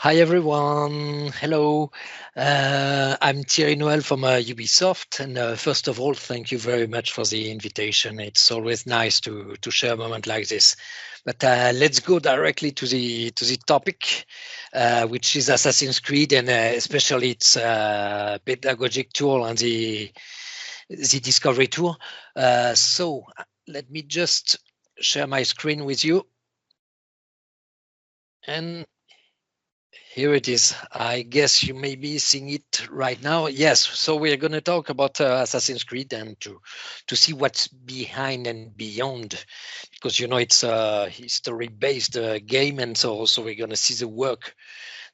Hi everyone, hello. I'm Thierry Noël from Ubisoft, and first of all, thank you very much for the invitation. It's always nice to share a moment like this. But let's go directly to the topic, which is Assassin's Creed, and especially its pedagogic tool and the discovery tool. So let me just share my screen with you, and here it is. I guess you may be seeing it right now. Yes, so we're going to talk about Assassin's Creed and to see what's behind and beyond, because you know it's a history-based game, and so we're going to see the work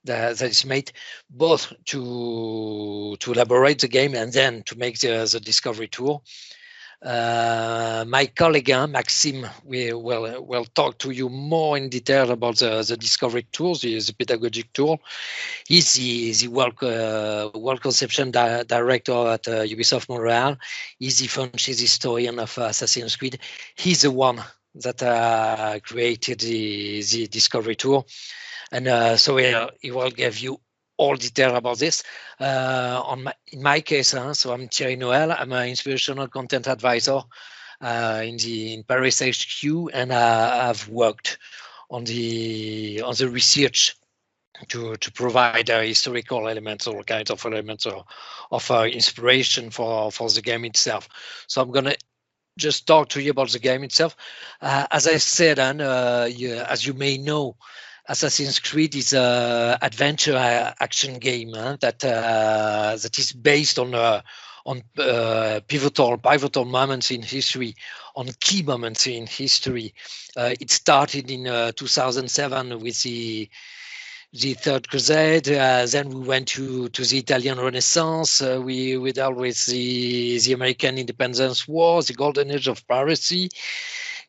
that is made both to elaborate the game and then to make the discovery tool. My colleague Maxim will talk to you more in detail about the discovery tools, the pedagogic tool. He's the world conception director at Ubisoft Montreal. He's the franchise historian of Assassin's Creed. He's the one that created the discovery tool, and so he will give you all detail about this. In my case, so I'm Thierry Noël. I'm an inspirational content advisor in Paris HQ, and I've worked on the research to provide historical elements, all kinds of elements of inspiration for the game itself. So I'm gonna just talk to you about the game itself. As I said, and as you may know, Assassin's Creed is an adventure action game that is based on pivotal moments in history, on key moments in history. It started in 2007 with the Third Crusade. Then we went to the Italian Renaissance. We dealt with the American Independence War, the Golden Age of piracy.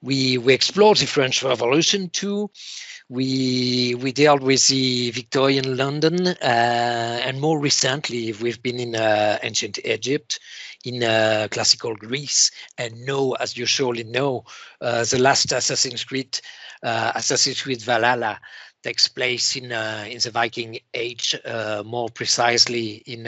We explored the French Revolution too. We dealt with the Victorian London, and more recently we've been in ancient Egypt, in classical Greece, and now, as you surely know, the last Assassin's Creed Valhalla, takes place in the Viking Age, more precisely in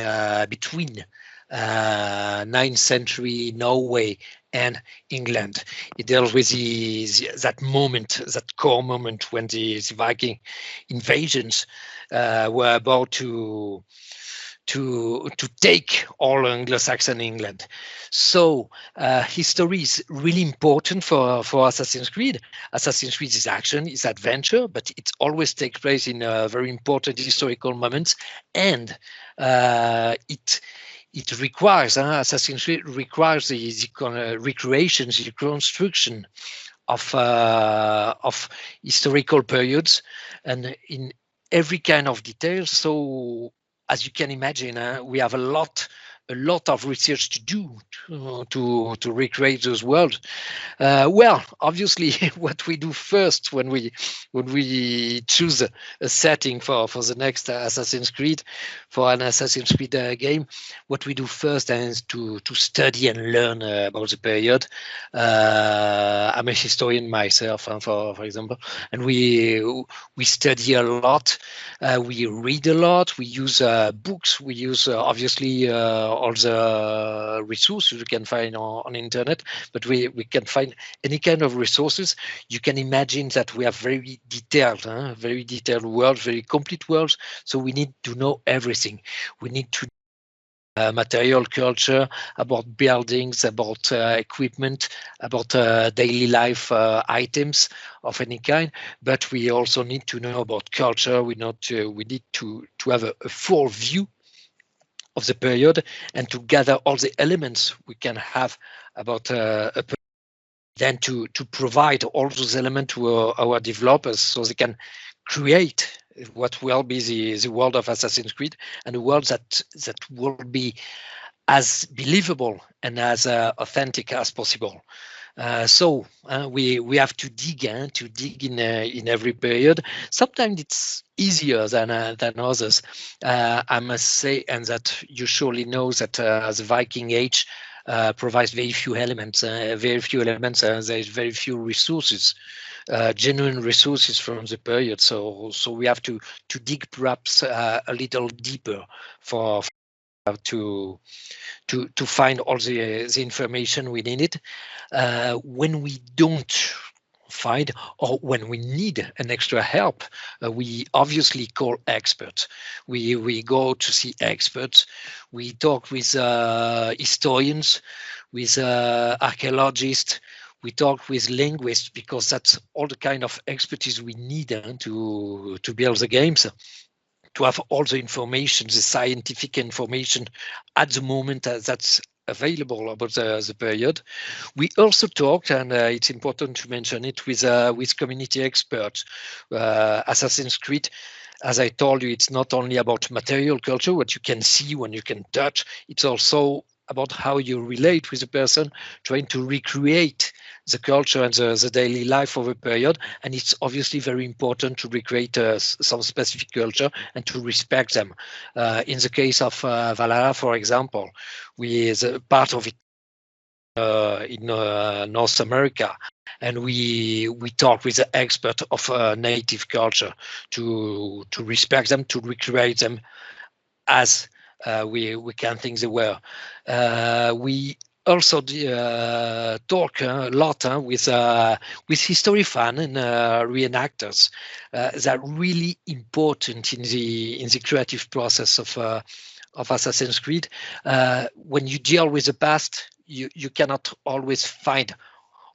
between 9th century Norway and England. It deals with that moment, that core moment when the Viking invasions were about to take all Anglo-Saxon England. So history is really important for Assassin's Creed. Assassin's Creed is action, is adventure, but it always takes place in very important historical moments, and it requires, Assassin's Creed requires the recreation, the reconstruction of historical periods, and in every kind of detail. So, as you can imagine, we have a lot of research to do to recreate those worlds. Well, obviously, what we do first when we choose a setting for the next Assassin's Creed, for an Assassin's Creed game, what we do first is to study and learn about the period. I'm a historian myself, for example, and we study a lot. We read a lot. We use books. We use obviously all the resources you can find on internet, but we can find any kind of resources. You can imagine that we have very detailed worlds, very complete worlds. So we need to know everything. We need to material culture, about buildings, about equipment, about daily life items of any kind. But we also need to know about culture. We need to have a full view of the period, and to gather all the elements we can have about a period, then to provide all those elements to our developers so they can create what will be the world of Assassin's Creed, and a world that will be as believable and as authentic as possible. So we have to dig in every period. Sometimes it's easier than others, I must say, and that you surely know that the Viking Age provides very few elements. There's very few resources genuine resources from the period. So we have to dig perhaps a little deeper for to find all the information we needed. When we don't find, or when we need an extra help, we obviously call experts. We go to see experts. We talk with historians, with archaeologists. We talk with linguists, because that's all the kind of expertise we need to build the games, to have all the information, the scientific information at the moment that's available about the period. We also talked, and it's important to mention it, with community experts. Assassin's Creed, as I told you, it's not only about material culture, what you can see, when you can touch. It's also about how you relate with a person, trying to recreate the culture and the daily life of a period. And it's obviously very important to recreate some specific culture and to respect them. In the case of Valhalla, for example, is a part of it in North America, and we talk with the expert of native culture to respect them, to recreate them as we can think they were. We also talk a lot with history fans and reenactors. That really important in the creative process of Assassin's Creed. When you deal with the past, you cannot always find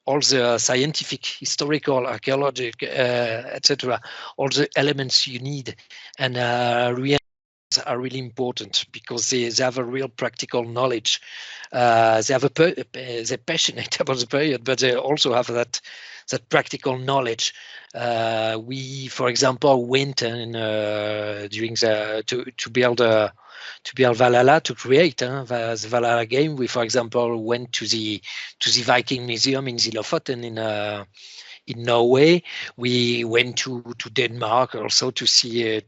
all the scientific, historical, archaeological, etc., all the elements you need, and are really important, because they have a real practical knowledge. They're passionate about the period, but they also have that practical knowledge. We, for example, went during to build Valhalla, to create the Valhalla game. We, for example, went to the Viking Museum in Lofoten in Norway. We went to Denmark also to see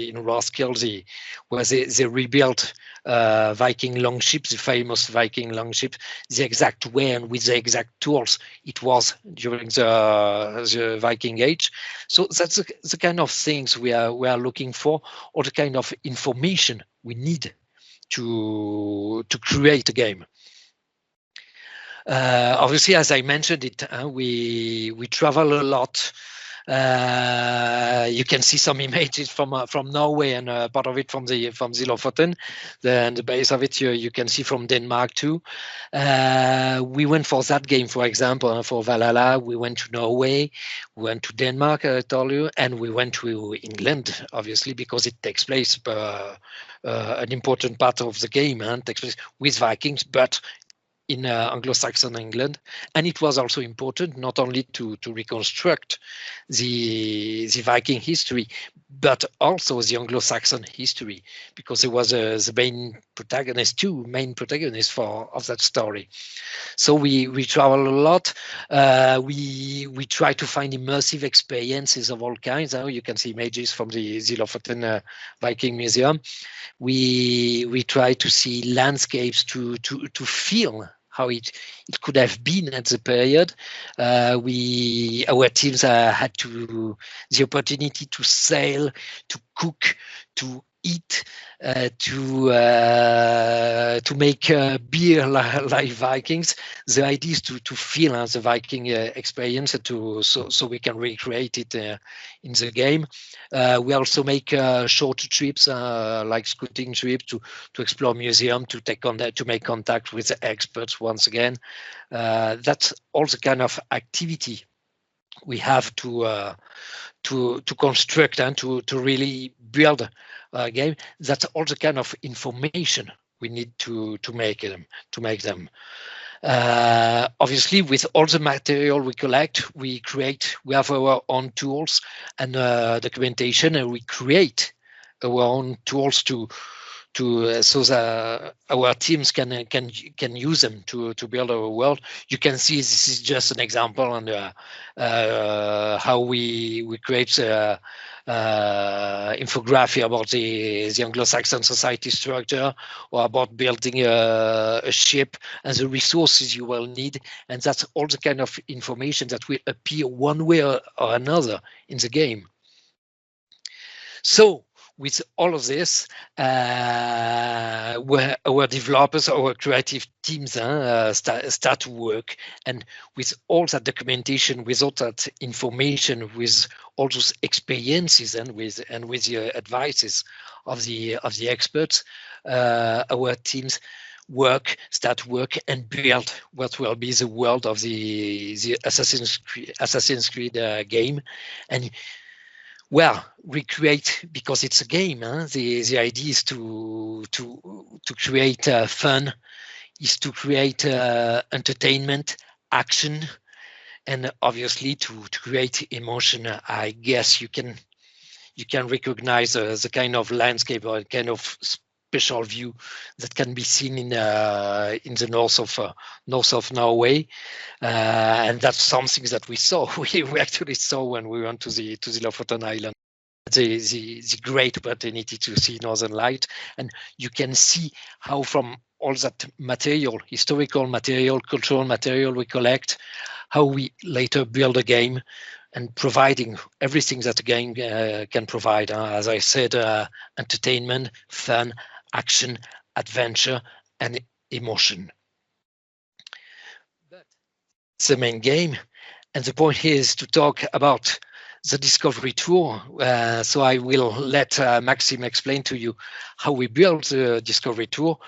in Roskilde where they rebuilt Viking longships, the famous Viking longship, the exact way and with the exact tools it was during the Viking Age. So that's the kind of things we are looking for, or the kind of information we need to create a game. Obviously, as I mentioned it, we travel a lot. You can see some images from Norway, and part of it from the Lofoten. And the base of it you can see from Denmark too. We went for that game, for example, for Valhalla. We went to Norway, we went to Denmark, I told you, and we went to England, obviously, because it takes place an important part of the game, and takes place with Vikings, but in Anglo-Saxon England. And it was also important not only to reconstruct the Viking history, but also the Anglo-Saxon history, because it was the main protagonist, of that story. So we travel a lot. We try to find immersive experiences of all kinds. You can see images from the Lofoten Viking Museum. We try to see landscapes to feel how it could have been at the period. Our teams had the opportunity to sail, to cook, to eat, to make beer like Vikings. The idea is to feel the Viking experience, so we can recreate it in the game. We also make shorter trips, like scouting trips, to explore museum, to make contact with the experts once again. That's all the kind of activity we have to construct and to really build a game. That's all the kind of information we need to make them. Obviously, with all the material we collect, we have our own tools and documentation, and we create our own tools so that our teams can use them to build our world. You can see this is just an example on how we create infographic about the Anglo-Saxon society structure, or about building a ship and the resources you will need. And that's all the kind of information that will appear one way or another in the game. So with all of this, our developers, our creative teams start to work, and with all that documentation, with all that information, with all those experiences, and with the advices of the experts, our teams start work and build what will be the world of the Assassin's Creed game. And well, recreate, because it's a game. The idea is to create fun, is to create entertainment, action, and obviously to create emotion. I guess you can recognize the kind of landscape or kind of special view that can be seen in the north of Norway, and that's something that we saw. We actually saw when we went to the Lofoten Island. The great opportunity to see Northern Light, and you can see how from all that material, historical material, cultural material we collect, how we later build a game, and providing everything that a game can provide. As I said, entertainment, fun, action, adventure, and emotion. But it's the main game, and the point here is to talk about the discovery tour. So I will let Maxim explain to you how we built the discovery tour.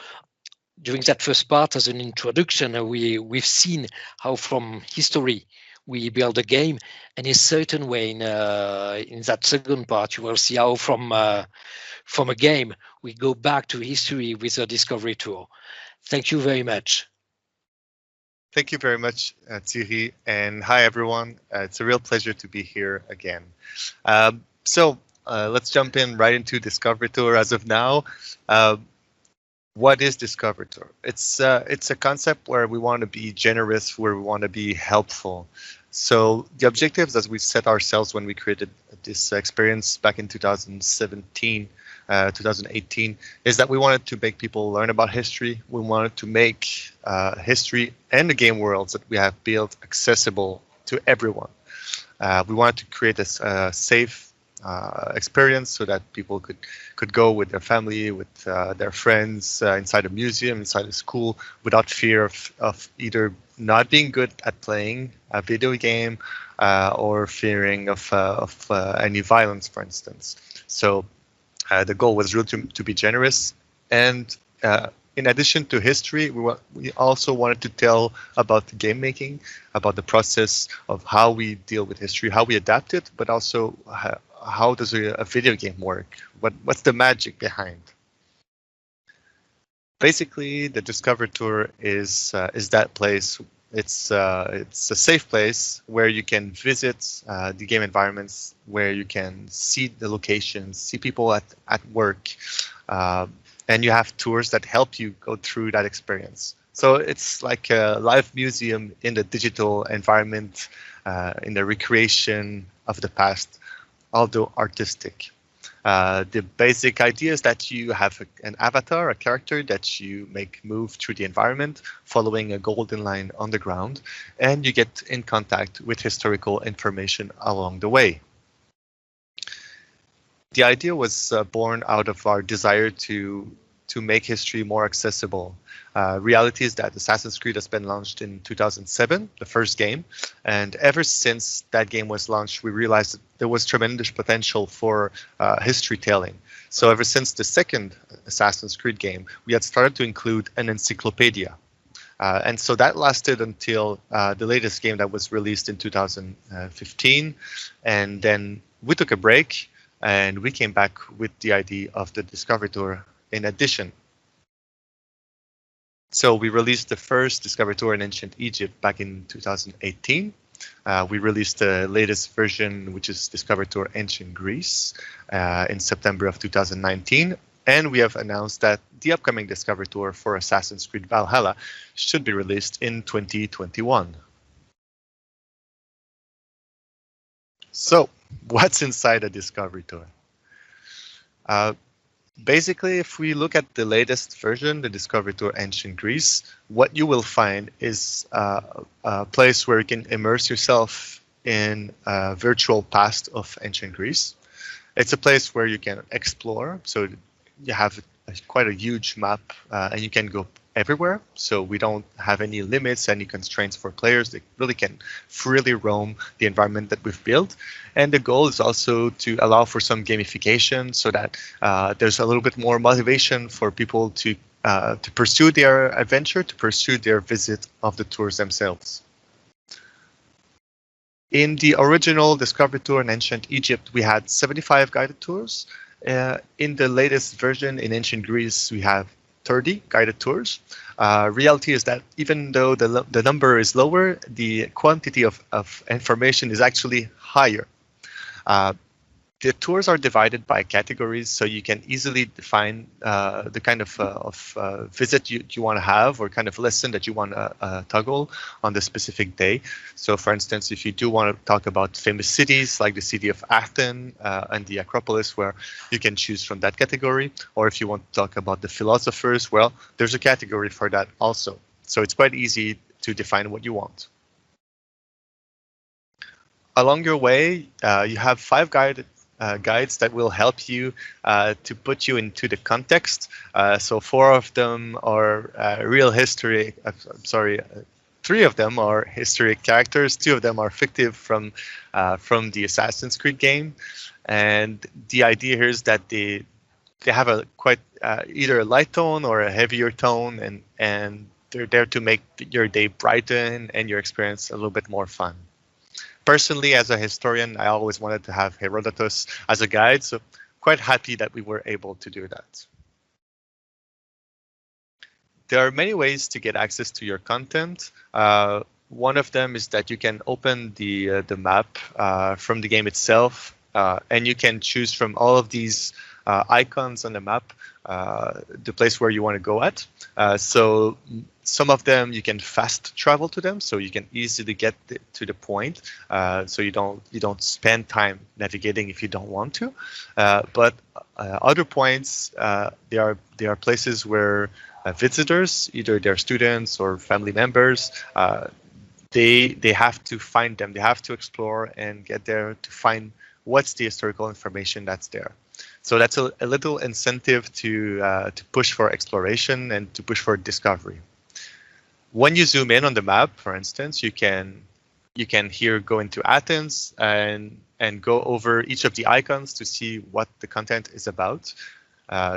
During that first part, as an introduction, we've seen how from history we build a game, and in a certain way in that second part you will see how from a game we go back to history with a discovery tour. Thank you very much. Thank you very much, Thierry, and hi everyone. It's a real pleasure to be here again. So let's jump in right into Discovery Tour as of now. What is Discovery Tour? It's a concept where we want to be generous, where we want to be helpful. So the objectives as we set ourselves when we created this experience back in 2017, 2018, is that we wanted to make people learn about history. We wanted to make history and the game worlds that we have built accessible to everyone. We wanted to create a safe experience so that people could go with their family, with their friends, inside a museum, inside a school, without fear of either not being good at playing a video game or fearing of any violence, for instance. So the goal was really to be generous, and in addition to history, we also wanted to tell about the game making, about the process of how we deal with history, how we adapt it, but also how does a video game work? What's the magic behind? Basically, the Discover Tour is that place. It's a safe place where you can visit the game environments, where you can see the locations, see people at work, and you have tours that help you go through that experience. So it's like a live museum in the digital environment, in the recreation of the past, although artistic. The basic idea is that you have an avatar, a character that you make move through the environment, following a golden line on the ground, and you get in contact with historical information along the way. The idea was born out of our desire to make history more accessible. Reality is that Assassin's Creed has been launched in 2007, the first game, and ever since that game was launched, we realized that there was tremendous potential for history telling. So ever since the second Assassin's Creed game, we had started to include an encyclopedia. And so that lasted until the latest game that was released in 2015, and then we took a break and we came back with the idea of the Discovery Tour in addition. So we released the first Discovery Tour in ancient Egypt back in 2018. We released the latest version, which is Discovery Tour Ancient Greece, in September of 2019. And we have announced that the upcoming Discovery Tour for Assassin's Creed Valhalla should be released in 2021. So what's inside a discovery tour? Basically, if we look at the latest version, the Discovery Tour Ancient Greece, what you will find is a place where you can immerse yourself in a virtual past of ancient Greece. It's a place where you can explore. So you have quite a huge map and you can go everywhere. So we don't have any limits, any constraints for players. They really can freely roam the environment that we've built. And the goal is also to allow for some gamification so that there's a little bit more motivation for people to pursue their adventure, to pursue their visit of the tours themselves. In the original Discovery Tour in Ancient Egypt, we had 75 guided tours. In the latest version in Ancient Greece, we have 30 guided tours. Reality is that even though the number is lower, the quantity of information is actually higher. The tours are divided by categories, so you can easily define the kind of visit you want to have, or kind of lesson that you want to toggle on the specific day. So for instance, if you do want to talk about famous cities like the city of Athens and the Acropolis, where you can choose from that category, or if you want to talk about the philosophers, well, there's a category for that also. So it's quite easy to define what you want. Along your way, you have 5 guides that will help you to put you into the context. So 4 of them are real history. Sorry, 3 of them are historic characters. 2 of them are fictive from the Assassin's Creed game. And the idea here is that they have a quite either a light tone or a heavier tone, and they're there to make your day brighten and your experience a little bit more fun. Personally, as a historian, I always wanted to have Herodotus as a guide, so quite happy that we were able to do that. There are many ways to get access to your content. One of them is that you can open the map from the game itself, and you can choose from all of these icons on the map the place where you want to go at. So some of them you can fast travel to them, so you can easily get to the point. So you don't spend time navigating if you don't want to. But other points, there are places where visitors, either they're students or family members, they have to find them. They have to explore and get there to find what's the historical information that's there. So that's a little incentive to push for exploration and to push for discovery. When you zoom in on the map, for instance, you can here go into Athens and go over each of the icons to see what the content is about.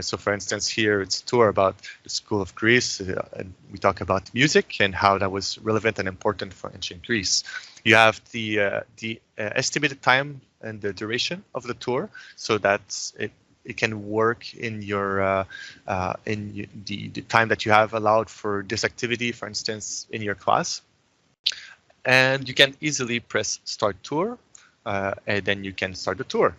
So for instance, here it's a tour about the School of Greece, and we talk about music and how that was relevant and important for ancient Greece. You have the estimated time and the duration of the tour, so that it can work in your the time that you have allowed for this activity, for instance, in your class. And you can easily press Start Tour, and then you can start the tour.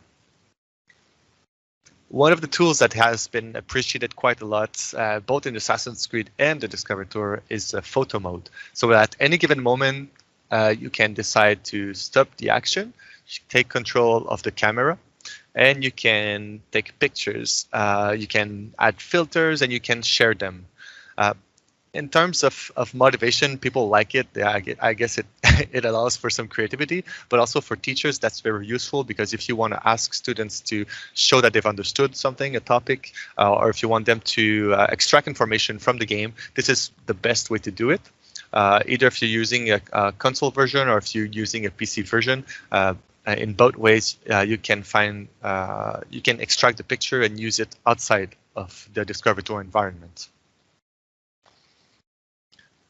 One of the tools that has been appreciated quite a lot, both in Assassin's Creed and the Discovery Tour, is photo mode. So at any given moment, you can decide to stop the action, take control of the camera, and you can take pictures. You can add filters and you can share them. In terms of motivation, people like it. I guess it allows for some creativity, but also for teachers, that's very useful, because if you want to ask students to show that they've understood something, a topic, or if you want them to extract information from the game, this is the best way to do it. Either if you're using a console version or if you're using a PC version, in both ways, you can extract the picture and use it outside of the Discovery Tour environment.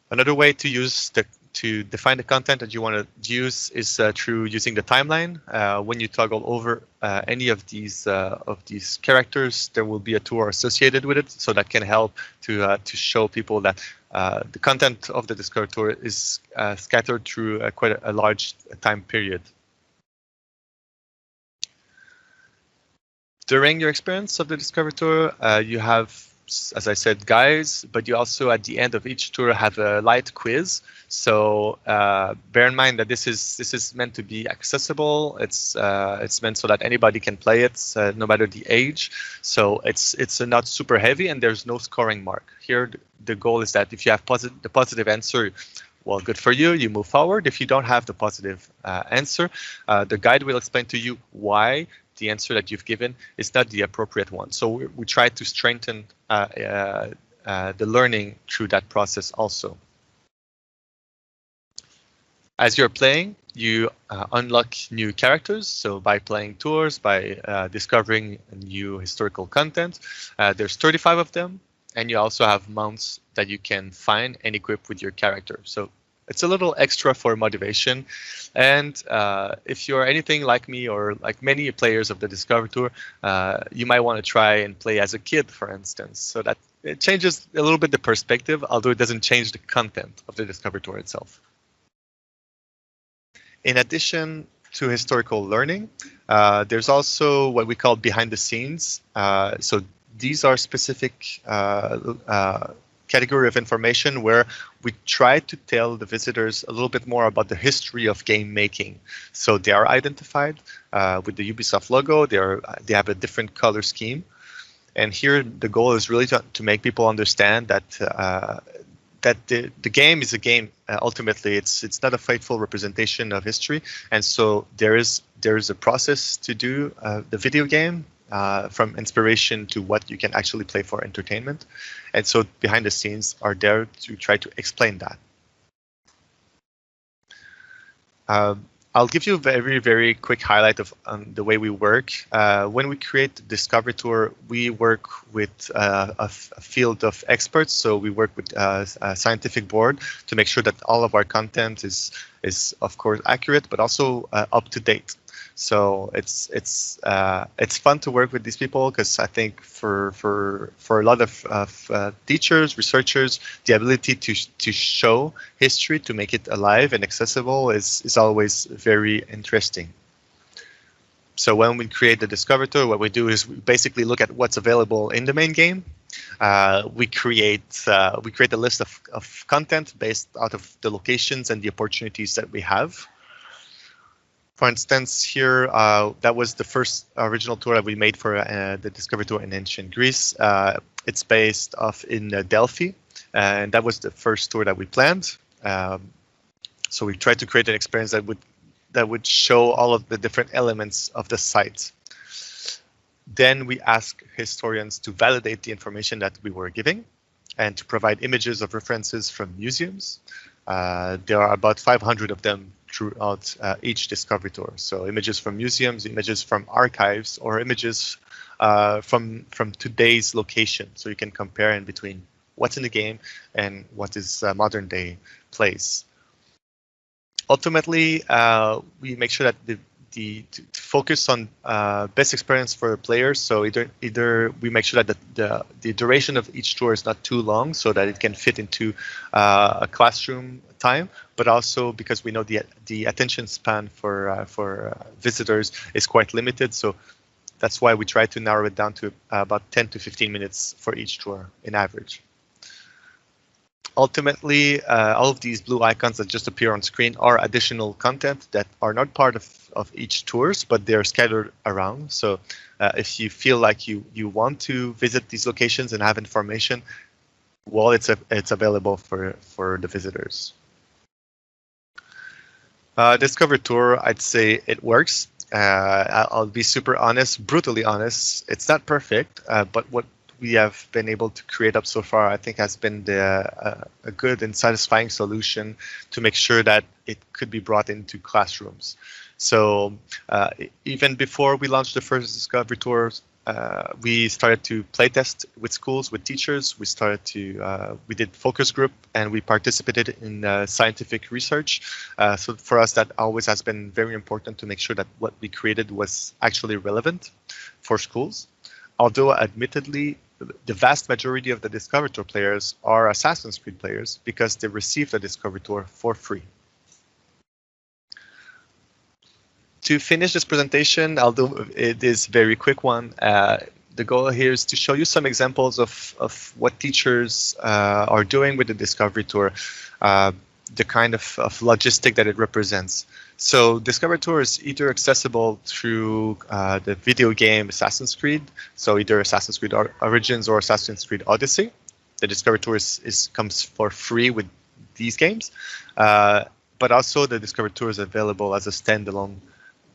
Another way to define the content that you want to use is through using the timeline. When you toggle over any of these characters, there will be a tour associated with it, so that can help to show people that the content of the Discovery Tour is scattered through quite a large time period. During your experience of the Discovery Tour, you have as I said, guides, but you also at the end of each tour have a light quiz. So bear in mind that this is meant to be accessible. It's meant so that anybody can play it, no matter the age. So it's not super heavy, and there's no scoring mark. Here the goal is that if you have the positive answer, well, good for you, you move forward. If you don't have the positive answer, the guide will explain to you why the answer that you've given is not the appropriate one. So we try to strengthen the learning through that process also. As you're playing, you unlock new characters. So by playing tours, by discovering new historical content, there's 35 of them. And you also have mounts that you can find and equip with your character. So it's a little extra for motivation. And if you're anything like me or like many players of the Discover Tour, you might want to try and play as a kid, for instance, so that it changes a little bit the perspective, although it doesn't change the content of the Discover Tour itself. In addition to historical learning, there's also what we call behind the scenes. So these are specific category of information where we try to tell the visitors a little bit more about the history of game making. So they are identified with the Ubisoft logo. They have a different color scheme, and here the goal is really to make people understand that that the game is a game. Ultimately, it's not a faithful representation of history, and so there is a process to do the video game. From inspiration to what you can actually play for entertainment. And so behind the scenes are there to try to explain that. I'll give you a very, very quick highlight of the way we work. When we create the Discovery Tour, we work with a field of experts. So we work with a scientific board to make sure that all of our content is of course accurate, but also up to date. So it's fun to work with these people because I think for a lot of teachers, researchers, the ability to show history, to make it alive and accessible is always very interesting. So when we create the Discover Tour, what we do is we basically look at what's available in the main game. We create a list of content based out of the locations and the opportunities that we have. For instance, here, that was the first original tour that we made for the Discovery Tour in ancient Greece. It's based off in Delphi, and that was the first tour that we planned. So we tried to create an experience that would show all of the different elements of the site. Then we asked historians to validate the information that we were giving and to provide images of references from museums. There are about 500 of them throughout each Discovery Tour. So images from museums, images from archives, or images from today's location. So you can compare in between what's in the game and what is modern day place. Ultimately, we make sure that to focus on best experience for players. So either we make sure that the duration of each tour is not too long, so that it can fit into a classroom time, but also because we know the attention span for visitors is quite limited. So that's why we try to narrow it down to about 10 to 15 minutes for each tour in average. Ultimately, all of these blue icons that just appear on screen are additional content that are not part of each tours, but they're scattered around. So if you feel like you want to visit these locations and have information, well, it's available for the visitors. Discover Tour, I'd say it works. I'll be super honest, brutally honest. It's not perfect, but what we have been able to create up so far, I think, has been a good and satisfying solution to make sure that it could be brought into classrooms. So even before we launched the first Discovery Tours, we started to playtest with schools, with teachers. We did focus group, and we participated in scientific research. So for us, that always has been very important to make sure that what we created was actually relevant for schools. Although admittedly, the vast majority of the Discovery Tour players are Assassin's Creed players because they received the Discovery Tour for free. To finish this presentation, although it is a very quick one, the goal here is to show you some examples of what teachers are doing with the Discovery Tour, the kind of logistic that it represents. So Discovery Tour is either accessible through the video game Assassin's Creed, so either Assassin's Creed Origins or Assassin's Creed Odyssey. The Discovery Tour comes for free with these games, but also the Discovery Tour is available as a standalone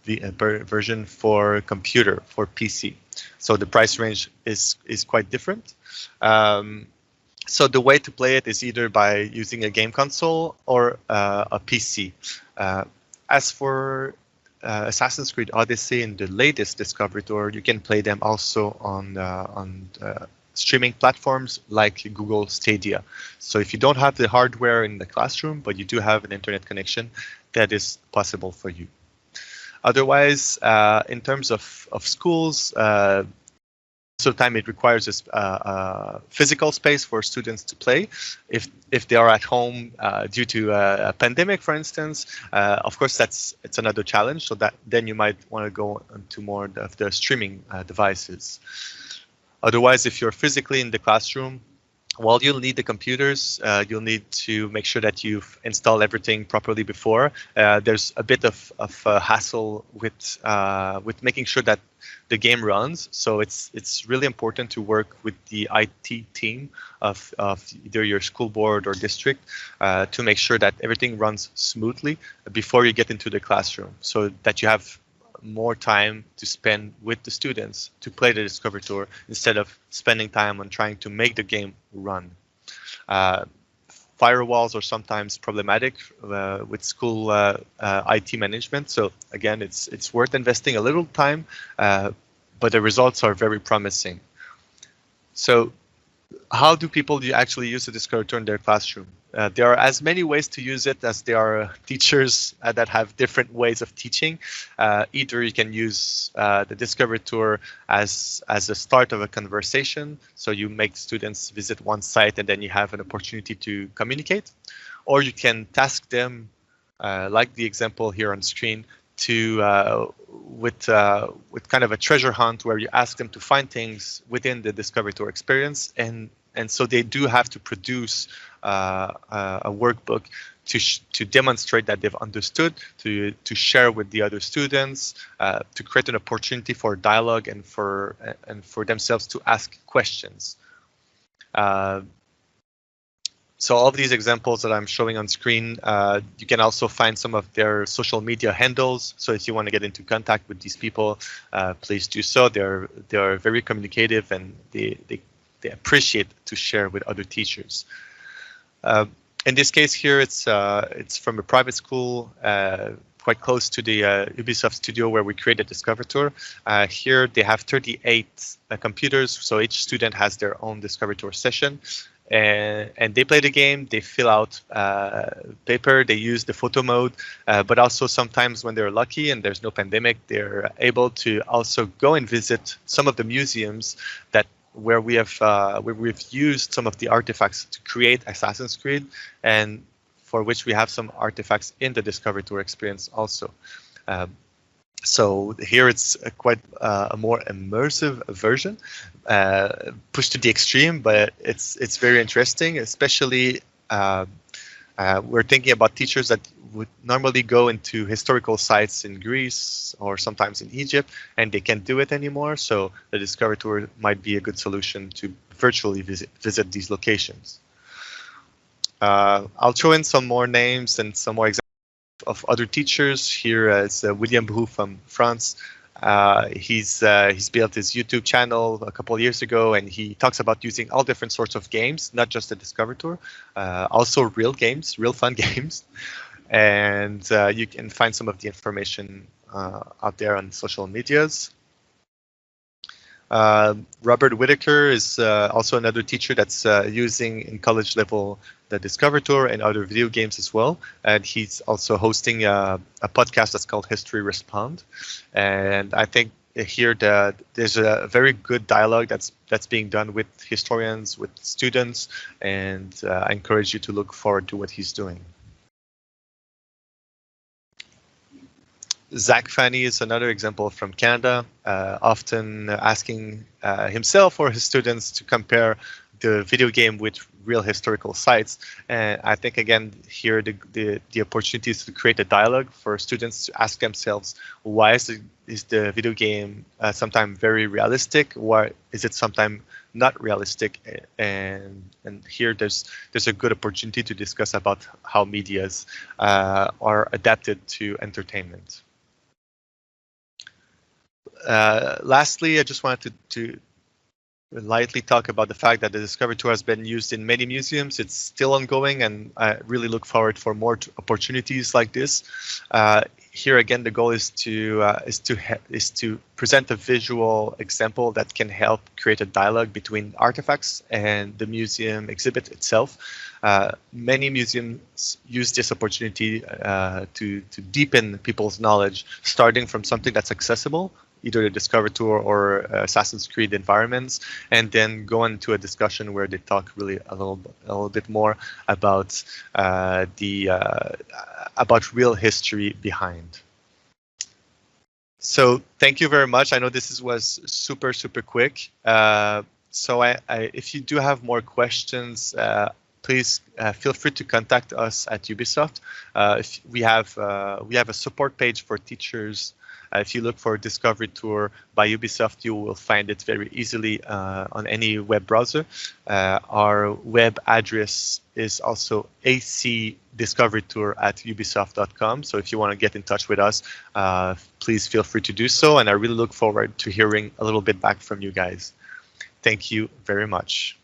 version for computer, for PC. So the price range is quite different. So the way to play it is either by using a game console or a PC. As for Assassin's Creed Odyssey and the latest Discovery Tour, you can play them also on streaming platforms like Google Stadia. So if you don't have the hardware in the classroom, but you do have an internet connection, that is possible for you. Otherwise, in terms of schools, sometimes it requires a physical space for students to play. If they are at home due to a pandemic, for instance, of course it's another challenge. So that then you might want to go into more of the streaming devices. Otherwise, if you're physically in the classroom, well, you'll need the computers. You'll need to make sure that you've installed everything properly before. There's a bit of hassle with making sure that the game runs. So it's really important to work with the IT team of either your school board or district to make sure that everything runs smoothly before you get into the classroom, so that you have more time to spend with the students to play the Discovery Tour instead of spending time on trying to make the game run. Firewalls are sometimes problematic with school IT management. So again, it's worth investing a little time, but the results are very promising. So how do people actually use the Discovery Tour in their classroom? There are as many ways to use it as there are teachers that have different ways of teaching. Either you can use the Discovery Tour as a start of a conversation, so you make students visit one site and then you have an opportunity to communicate, or you can task them, like the example here on screen, to with kind of a treasure hunt where you ask them to find things within the Discovery Tour experience, and so they do have to produce a workbook to demonstrate that they've understood, to share with the other students, to create an opportunity for dialogue and for themselves to ask questions. So all of these examples that I'm showing on screen, you can also find some of their social media handles. So if you want to get into contact with these people, please do so. They're very communicative, and they appreciate to share with other teachers. In this case here, it's from a private school quite close to the Ubisoft studio where we created Discovery Tour. Here they have 38 computers, so each student has their own Discovery Tour session. And they play the game, they fill out paper, they use the photo mode, but also sometimes when they're lucky and there's no pandemic, they're able to also go and visit some of the museums where we've used some of the artifacts to create Assassin's Creed, and for which we have some artifacts in the Discovery Tour experience also. So here it's quite a more immersive version, pushed to the extreme, but it's very interesting. Especially we're thinking about teachers that would normally go into historical sites in Greece or sometimes in Egypt, and they can't do it anymore. So the Discovery Tour might be a good solution to virtually visit these locations. I'll throw in some more names and some more examples of other teachers. Here is William Brou from France. He's built his YouTube channel a couple of years ago, and he talks about using all different sorts of games, not just the Discovery Tour, also real games, real fun games. And you can find some of the information out there on social medias. Robert Whitaker is also another teacher that's using in college level the Discovery Tour and other video games as well. And he's also hosting a podcast that's called History Respond. And I think here there's a very good dialogue that's being done with historians, with students, and I encourage you to look forward to what he's doing. Zach FANNI is another example from Canada, often asking himself or his students to compare the video game with real historical sites. And I think, again, here the opportunity is to create a dialogue for students to ask themselves, why is the video game sometimes very realistic? Why is it sometimes not realistic? And here there's a good opportunity to discuss about how medias are adapted to entertainment. Lastly, I just wanted to lightly talk about the fact that the Discovery Tour has been used in many museums. It's still ongoing, and I really look forward for more opportunities like this. Here again, the goal is to present a visual example that can help create a dialogue between artifacts and the museum exhibit itself. Many museums use this opportunity to deepen people's knowledge, starting from something that's accessible, either the Discover Tour or Assassin's Creed environments, and then go into a discussion where they talk really a little bit more about about real history behind. So thank you very much. I know this was super quick. So if you do have more questions, please feel free to contact us at Ubisoft. If we have a support page for teachers. If you look for Discovery Tour by Ubisoft, you will find it very easily on any web browser. Our web address is also acdiscoverytour@ubisoft.com. So if you want to get in touch with us, please feel free to do so. And I really look forward to hearing a little bit back from you guys. Thank you very much.